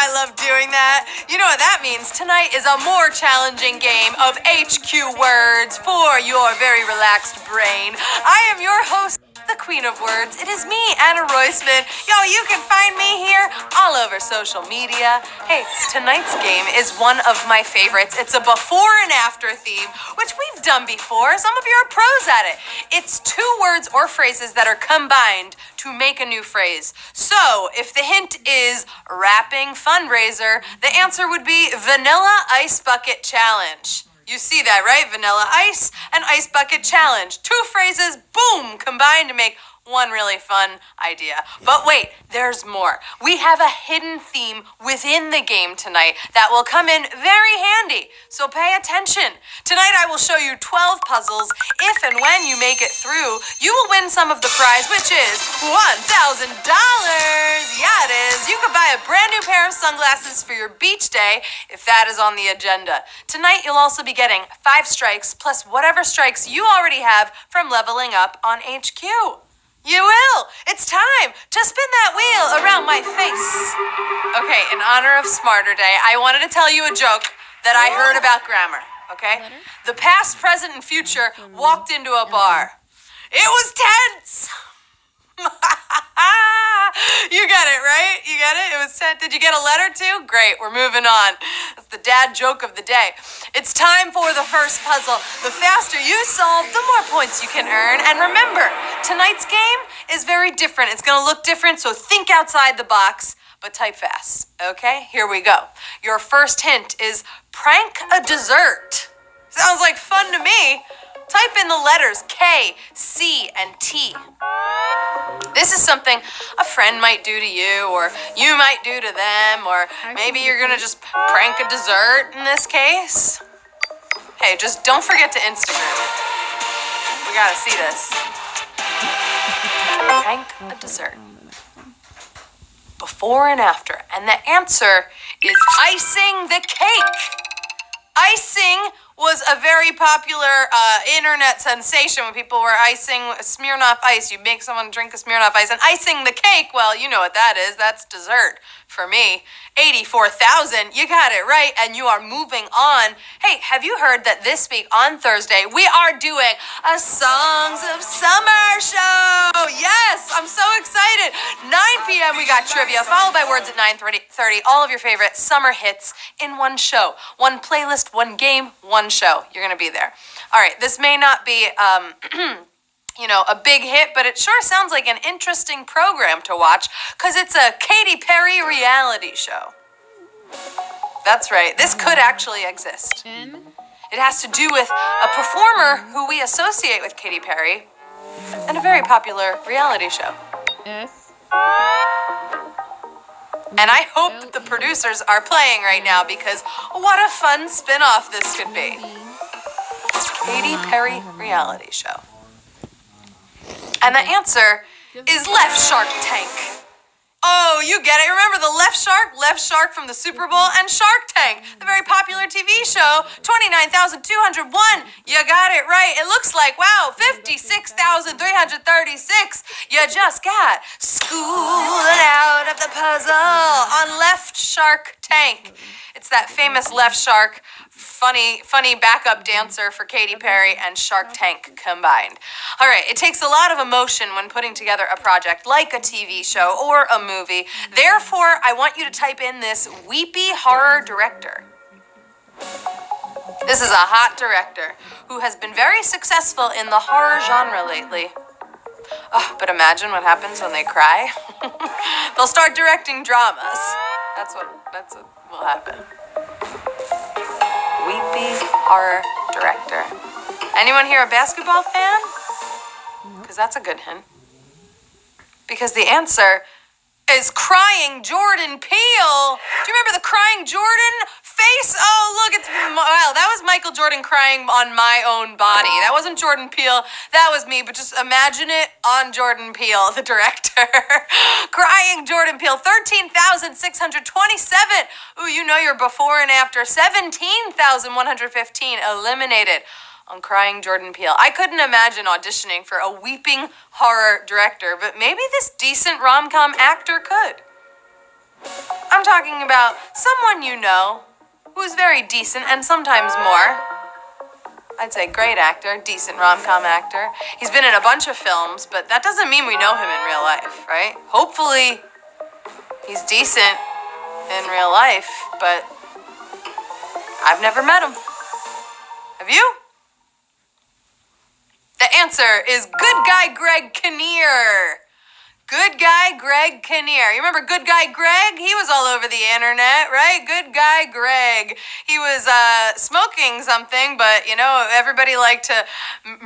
I love doing that. You know what that means. Tonight is a more challenging game of HQ words for your very relaxed brain. I am your host, the Queen of Words. It is me, Anna Roisman. Yo, you can find me here all over social media. Hey, tonight's game is one of my favorites. It's a before and after theme, which we've done before. Some of you are pros at it. It's two words or phrases that are combined to make a new phrase. So, if the hint is rapping fundraiser, the answer would be Vanilla Ice Bucket Challenge. You see that, right? Vanilla Ice and Ice Bucket Challenge. Two phrases, boom, combined to make one really fun idea. But wait, there's more. We have a hidden theme within the game tonight that will come in very handy, so pay attention. Tonight I will show you 12 puzzles. If and when you make it through, you will win some of the prize, which is $1,000. Yeah, it is. You could buy a brand new pair of sunglasses for your beach day if that is on the agenda. Tonight you'll also be getting 5 strikes plus whatever strikes you already have from leveling up on HQ. You will! It's time to spin that wheel around my face. Okay, in honor of Smarter Day, I wanted to tell you a joke that I heard about grammar, okay? The past, present, and future walked into a bar. It was tense! You got it, right? You got it? It was tense. Did you get a letter too? Great, we're moving on. That's the dad joke of the day. It's time for the first puzzle. The faster you solve, the more points you can earn. And remember, tonight's game is very different. It's going to look different, so think outside the box, but type fast. Okay, here we go. Your first hint is prank a dessert. Sounds like fun to me. Type in the letters K, C, and T. This is something a friend might do to you, or you might do to them, or maybe you're gonna just prank a dessert in this case. Hey, just don't forget to Instagram it. We gotta see this. Prank a dessert. Before and after. And the answer is icing the cake. Icing was a very popular internet sensation when people were icing Smirnoff Ice. You make someone drink a Smirnoff Ice. And icing the cake, well, you know what that is. That's dessert for me. 84,000. You got it right, and you are moving on. Hey, have you heard that this week on Thursday, we are doing a Songs of Summer show? Yes, I'm so excited. 9 p.m. we got trivia, followed by words at 9:30. All of your favorite summer hits in one show. One playlist, one game, one show. You're going to be there. All right, this may not be a big hit, but it sure sounds like an interesting program to watch because it's a Katy Perry reality show. That's right. This could actually exist. It has to do with a performer who we associate with Katy Perry and a very popular reality show. Yes. And I hope the producers are playing right now because what a fun spin-off this could be. Katy Perry reality show. And the answer is Left Shark Tank. Oh, you get it. Remember the Left Shark from the Super Bowl, and Shark Tank, the very popular TV show, 29,201. You got it right. It looks like, wow, 56,336. You just got schooled out of the puzzle on Left Shark Tank. It's that famous Left Shark, funny backup dancer for Katy Perry and Shark Tank combined. All right, it takes a lot of emotion when putting together a project like a TV show or a movie. Therefore, I want you to type in this weepy horror director. This is a hot director who has been very successful in the horror genre lately. Oh, but imagine what happens when they cry. They'll start directing dramas. That's what will happen. Weepy horror director. Anyone here a basketball fan? Because that's a good hint. Because the answer is crying Jordan Peele. Do you remember the crying Jordan face? Oh, look, wow, that was Michael Jordan crying on my own body. That wasn't Jordan Peele, that was me, but just imagine it on Jordan Peele, the director. Crying Jordan Peele, 13,627. Ooh, you know your before and after. 17,115 eliminated on Crying Jordan Peele. I couldn't imagine auditioning for a weeping horror director, but maybe this decent rom-com actor could. I'm talking about someone you know who's very decent and sometimes more. I'd say great actor, decent rom-com actor. He's been in a bunch of films, but that doesn't mean we know him in real life, right? Hopefully he's decent in real life, but I've never met him. Have you? The answer is good guy Greg Kinnear. Good guy Greg Kinnear. You remember good guy Greg? He was all over the internet, right? Good guy Greg. He was smoking something, but you know, everybody liked to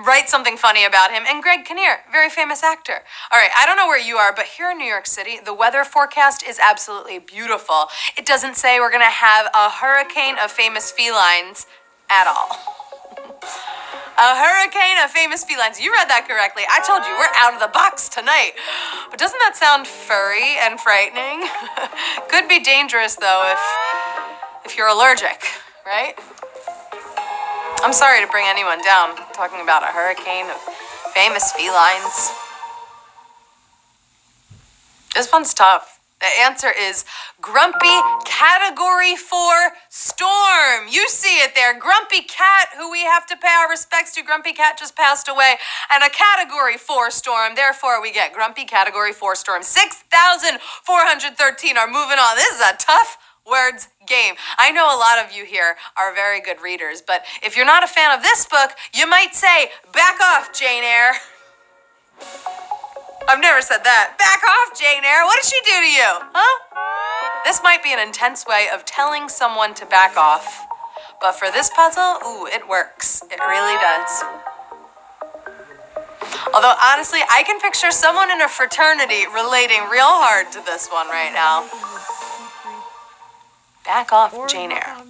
write something funny about him. And Greg Kinnear, very famous actor. All right, I don't know where you are, but here in New York City, the weather forecast is absolutely beautiful. It doesn't say we're gonna have a hurricane of famous felines at all. A hurricane of famous felines. You read that correctly. I told you, we're out of the box tonight. But doesn't that sound furry and frightening? Could be dangerous, though, if you're allergic, right? I'm sorry to bring anyone down talking about a hurricane of famous felines. This one's tough. The answer is Grumpy Category 4 Storm. You see it there. Grumpy Cat, who we have to pay our respects to. Grumpy Cat just passed away. And a Category 4 storm. Therefore, we get Grumpy Category 4 Storm. 6,413 are moving on. This is a tough words game. I know a lot of you here are very good readers, but if you're not a fan of this book, you might say, back off, Jane Eyre. I've never said that. Back off, Jane Eyre. What did she do to you? Huh? This might be an intense way of telling someone to back off. But for this puzzle, ooh, it works. It really does. Although, honestly, I can picture someone in a fraternity relating real hard to this one right now. Back off, Jane Eyre.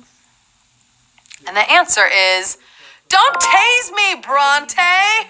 And the answer is, don't tase me, Bronte.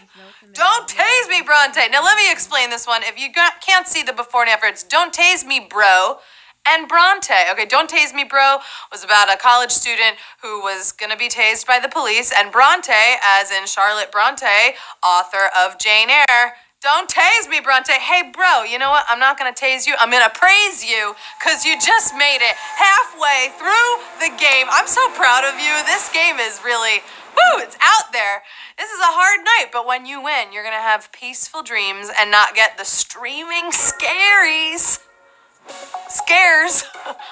Don't tase me, Bronte. Now, let me explain this one. If you can't see the before and after, it's don't tase me, bro, and Bronte. Okay, don't tase me, bro was about a college student who was going to be tased by the police, and Bronte, as in Charlotte Bronte, author of Jane Eyre, don't tase me, Bronte. Hey, bro, you know what? I'm not going to tase you. I'm going to praise you because you just made it halfway through the game. I'm so proud of you. This game is really... woo, it's out there. This is a hard night, but when you win, you're going to have peaceful dreams and not get the streaming scaries. Scares.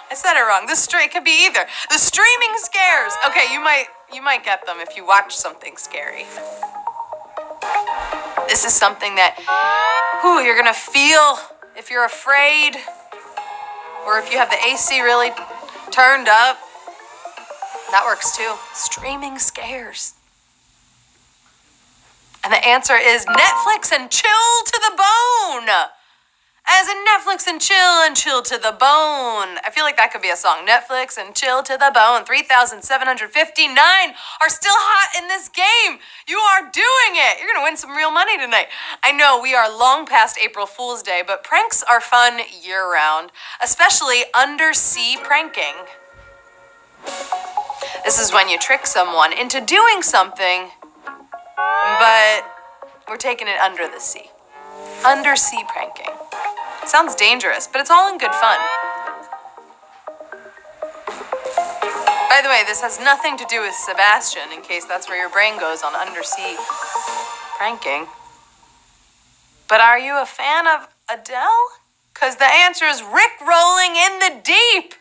I said it wrong. It could be either. The streaming scares. Okay, you might get them if you watch something scary. This is something that you're going to feel if you're afraid or if you have the AC really turned up. That works too. Streaming scares. And the answer is Netflix and chill to the bone. As in Netflix and chill to the bone. I feel like that could be a song. Netflix and chill to the bone. 3,759 are still hot in this game. You are doing it. You're going to win some real money tonight. I know we are long past April Fool's Day, but pranks are fun year-round, especially undersea pranking. This is when you trick someone into doing something, but we're taking it under the sea. Undersea pranking. Sounds dangerous, but it's all in good fun. By the way, this has nothing to do with Sebastian, in case that's where your brain goes on undersea pranking. But are you a fan of Adele? Because the answer is Rick-rolling in the deep.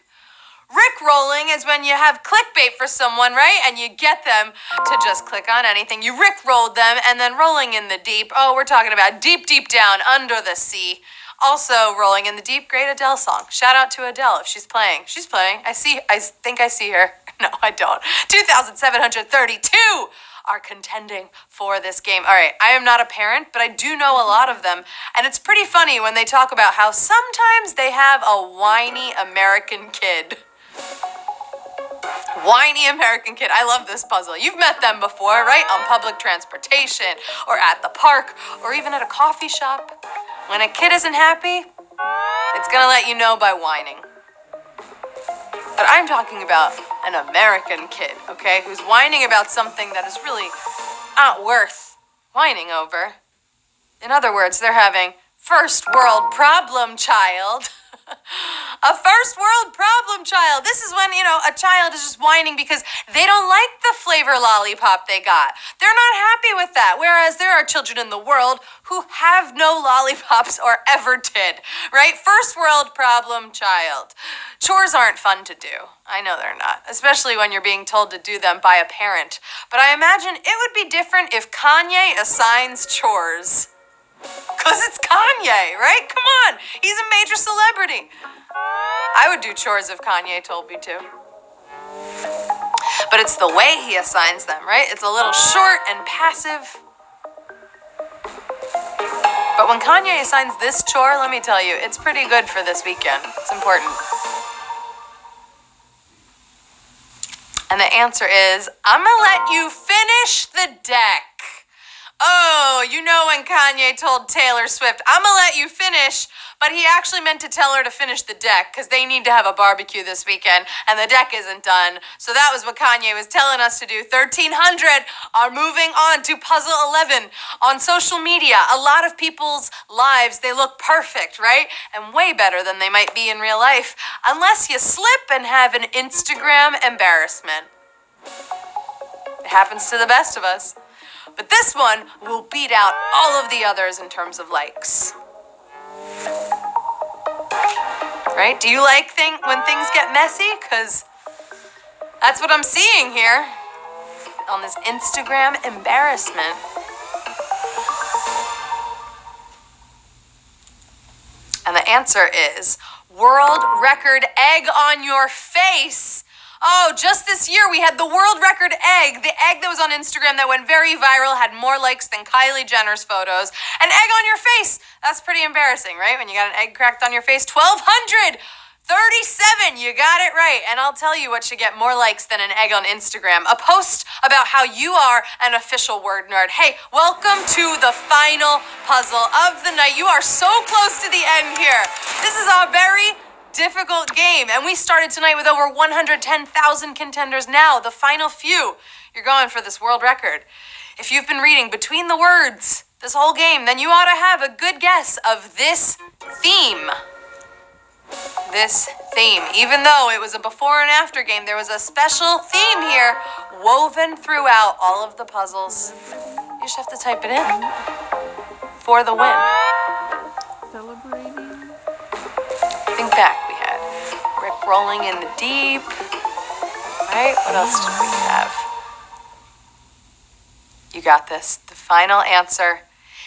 Rick-rolling is when you have clickbait for someone, right? And you get them to just click on anything. You Rick-rolled them and then rolling in the deep. Oh, we're talking about deep, deep down under the sea. Also, Rolling in the Deep, great Adele song. Shout out to Adele if she's playing. She's playing. I think I see her. No, I don't. 2,732 are contending for this game. All right, I am not a parent, but I do know a lot of them. And it's pretty funny when they talk about how sometimes they have a whiny American kid. Whiny American kid. I love this puzzle. You've met them before, right? On public transportation or at the park or even at a coffee shop. When a kid isn't happy, it's gonna let you know by whining. But I'm talking about an American kid, okay, who's whining about something that is really not worth whining over. In other words, they're having first world problem child. A first world problem child. This is when, a child is just whining because they don't like the flavor lollipop they got. They're not happy with that. Whereas there are children in the world who have no lollipops or ever did, right? First world problem child. Chores aren't fun to do. I know they're not, especially when you're being told to do them by a parent. But I imagine it would be different if Kanye assigns chores. Because it's Kanye, right? Come on. He's a major celebrity. I would do chores if Kanye told me to. But it's the way he assigns them, right? It's a little short and passive. But when Kanye assigns this chore, let me tell you, it's pretty good for this weekend. It's important. And the answer is, I'm gonna let you finish the deck. Oh, when Kanye told Taylor Swift, I'm gonna let you finish, but he actually meant to tell her to finish the deck because they need to have a barbecue this weekend and the deck isn't done. So that was what Kanye was telling us to do. 1300 are moving on to puzzle 11 on social media. A lot of people's lives, they look perfect, right? And way better than they might be in real life, unless you slip and have an Instagram embarrassment. It happens to the best of us. But this one will beat out all of the others in terms of likes. Right? Do you like when things get messy? Because that's what I'm seeing here on this Instagram embarrassment. And the answer is world record egg on your face. Oh, just this year we had the world record egg. The egg that was on Instagram that went very viral, had more likes than Kylie Jenner's photos. An egg on your face. That's pretty embarrassing, right? When you got an egg cracked on your face. 1,237. You got it right. And I'll tell you what should get more likes than an egg on Instagram. A post about how you are an official word nerd. Hey, welcome to the final puzzle of the night. You are so close to the end here. This is a very difficult game, and we started tonight with over 110,000 contenders. Now, the final few, you're going for this world record. If you've been reading between the words this whole game, then you ought to have a good guess of this theme. This theme. Even though it was a before and after game, there was a special theme here woven throughout all of the puzzles. You just have to type it in for the win. Celebrating. Think back, we had Rick rolling in the deep, right? What else did we have? You got this. The final answer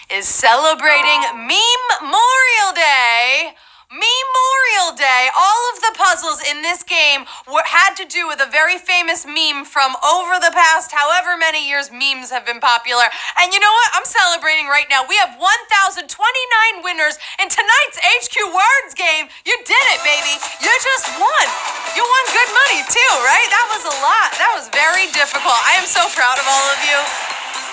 is celebrating Memorial Day. Memorial Day. All of the puzzles in this game had to do with a very famous meme from over the past however many years memes have been popular. And you know what? I'm celebrating right now. We have 1,029 winners in tonight's HQ Words game. You did it, baby. You just won. You won good money too, right? That was a lot. That was very difficult. I am so proud of all of you.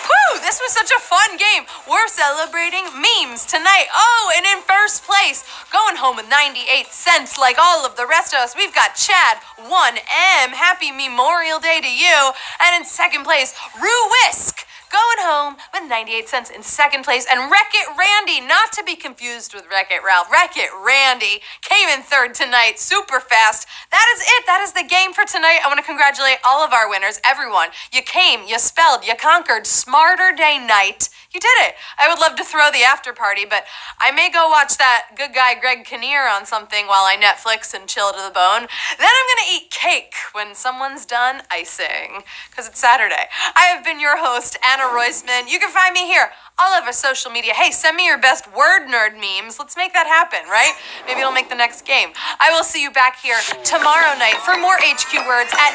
Woo! This was such a fun game. We're celebrating memes tonight. Oh, and in first place, going home with 98 cents like all of the rest of us, we've got Chad 1M. Happy Memorial Day to you. And in second place, Rue Whisk, going home with 98 cents in second place. And Wreck-It Randy, not to be confused with Wreck-It Ralph. Wreck-It Randy came in third tonight, super fast. That is it. That is the game for tonight. I want to congratulate all of our winners, everyone. You came, you spelled, you conquered. Smarter Day Night. You did it. I would love to throw the after party, but I may go watch that good guy Greg Kinnear on something while I Netflix and chill to the bone. Then I'm going to eat cake when someone's done icing, because it's Saturday. I have been your host, Anna Roisman. You can find me here all over social media. Hey, send me your best word nerd memes. Let's make that happen, right? Maybe it'll make the next game. I will see you back here tomorrow night for more HQ Words at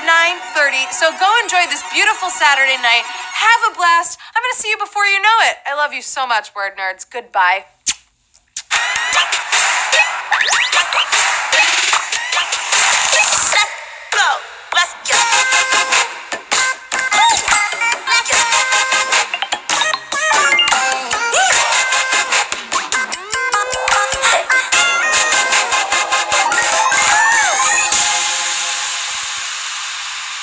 9:30. So go enjoy this beautiful Saturday night. Have a blast. I'm going to see you before you know it. I love you so much, word nerds. Goodbye.